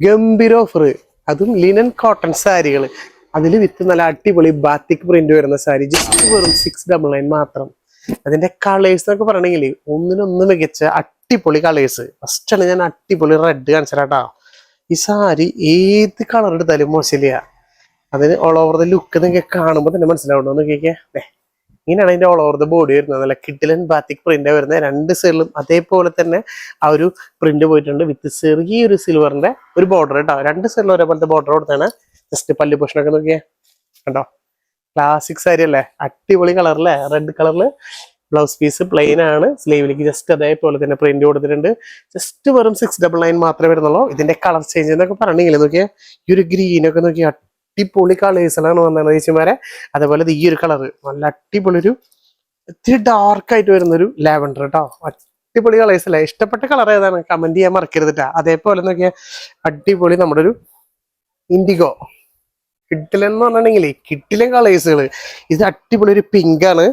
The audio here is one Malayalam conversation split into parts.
ഗംഭീര ഓഫർ. അതും ലിനൻ കോട്ടൺ സാരികൾ. അതിൽ വിത്ത് നല്ല അടിപൊളി ബാത്തിക് പ്രിന്റ് വരുന്ന സാരി ജസ്റ്റ് വെറും 699 മാത്രം. അതിന്റെ കളേഴ്സ് എന്നൊക്കെ പറയണെങ്കിൽ ഒന്നിനൊന്ന് മികച്ച അടിപൊളി കളേഴ്സ്. ഫസ്റ്റാണ് ഞാൻ അടിപൊളി റെഡ് കാണിച്ചാട്ടാ. ഈ സാരി ഏത് കളർ എടുത്താലും മോശമില്ല. അതിന് ഓൾ ഓവർ ദ ലുക്ക് നിങ്ങൾക്ക് കാണുമ്പോൾ തന്നെ മനസ്സിലാവുണ്ടോ നോക്കിക്കേ. ഇങ്ങനെയാണ് അതിന്റെ ഓൾ ഓവർ ദ ബോഡി വരുന്നത്. നല്ല കിഡിലൻ ബാത്തിക് പ്രിന്റ് വരുന്നത്. രണ്ട് സൈഡിലും അതേപോലെ തന്നെ ആ ഒരു പ്രിന്റ് പോയിട്ടുണ്ട്. വിത്ത് ചെറിയൊരു സിൽവറിന്റെ ഒരു ബോർഡർ കേട്ടോ. രണ്ട് സൈഡിലും ഒരേപോലത്തെ ബോർഡർ കൊടുത്താണ്. ജസ്റ്റ് പല്ലു പൊഷനൊക്കെ നോക്കിയേ കണ്ടോ. ക്ലാസിക് സാരി അല്ലേ, അടിപൊളി കളറിലെ റെഡ് കളറില്. ബ്ലൗസ് പീസ് പ്ലെയിൻ ആണ്. സ്ലീവിലേക്ക് ജസ്റ്റ് അതേപോലെ തന്നെ പ്രിന്റ് കൊടുത്തിട്ടുണ്ട്. ജസ്റ്റ് വെറും 699 മാത്രമേ വരുന്നുള്ളൂ. ഇതിന്റെ കളർ ചേഞ്ച് എന്നൊക്കെ പറഞ്ഞെങ്കിൽ നോക്കിയാൽ ഈ ഒരു ഗ്രീനൊക്കെ നോക്കിയാൽ അടിപൊളി കളേഴ്സിലാണ് വന്നത് ചേച്ചിമാരെ. അതേപോലെ ഈ ഒരു കളർ നല്ല അടിപൊളി ഒരു ഇത്തിരി ഡാർക്ക് ആയിട്ട് വരുന്നൊരു ലാവൻഡർ കേട്ടോ. അടിപൊളി കളേഴ്സ് അല്ലേ. ഇഷ്ടപ്പെട്ട കളർ ഏതാണ് കമന്റ് ചെയ്യാൻ മറക്കരുതിട്ടാ. അതേപോലെ നോക്കിയാൽ അടിപൊളി നമ്മുടെ ഒരു ഇൻഡിഗോ കിട്ടിലൻ എന്ന് പറഞ്ഞിട്ടുണ്ടെങ്കിൽ കിട്ടിലൻ കളേഴ്സുകൾ. ഇത് അടിപൊളി ഒരു പിങ്ക് ആണ്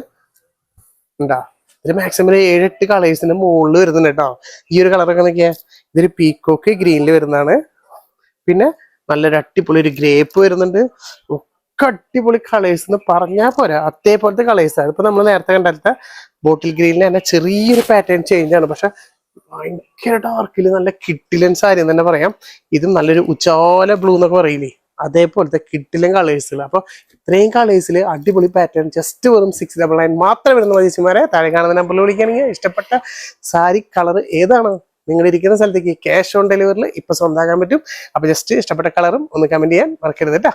ഉണ്ടാ. ഇത് മാക്സിമം 7-8 കളേഴ്സിന്റെ മുകളിൽ വരുന്നുണ്ട് കേട്ടോ. ഈ ഒരു കളറൊക്കെ നോക്കിയാൽ ഇതൊരു പീക്കോക്ക് ഗ്രീനിൽ വരുന്നതാണ്. പിന്നെ നല്ലൊരു അടിപൊളി ഒരു ഗ്രേപ്പ് വരുന്നുണ്ട്. ഒക്കെ അടിപൊളി കളേഴ്സ് എന്ന് പറഞ്ഞാൽ പോരാ, അതേപോലത്തെ കളേഴ്സാണ്. ഇപ്പൊ നമ്മൾ നേരത്തെ കണ്ടെടുത്ത ബോട്ടിൽ ഗ്രീനിൽ തന്നെ ചെറിയൊരു പാറ്റേൺ ചേഞ്ച് ആണ്. പക്ഷെ ഭയങ്കര ഡാർക്കിൽ നല്ല കിട്ടിലൻ സാരി എന്ന് തന്നെ പറയാം. ഇതും നല്ലൊരു ഉച്ചാല ബ്ലൂ എന്നൊക്കെ പറയില്ലേ, അതേപോലത്തെ കിട്ടിലൻ കളേഴ്സുകൾ. അപ്പൊ ഇത്രയും കളേഴ്സിൽ അടിപൊളി പാറ്റേൺ ജസ്റ്റ് വെറും 699 മാത്രം വരുന്ന ചേച്ചിമാരെ. താഴെ കാണുന്ന നമ്പറിൽ വിളിക്കുകയാണെങ്കിൽ ഇഷ്ടപ്പെട്ട സാരി കളർ ഏതാണ് നിങ്ങൾ ഇരിക്കുന്ന സ്ഥലത്തേക്ക് ക്യാഷ് ഓൺ ഡെലിവറിൽ ഇപ്പൊ സ്വന്തമാക്കാൻ പറ്റും. അപ്പൊ ജസ്റ്റ് ഇഷ്ടപ്പെട്ട കളറും ഒന്ന് കമന്റ് ചെയ്യാൻ മറക്കരുത് കേട്ടോ.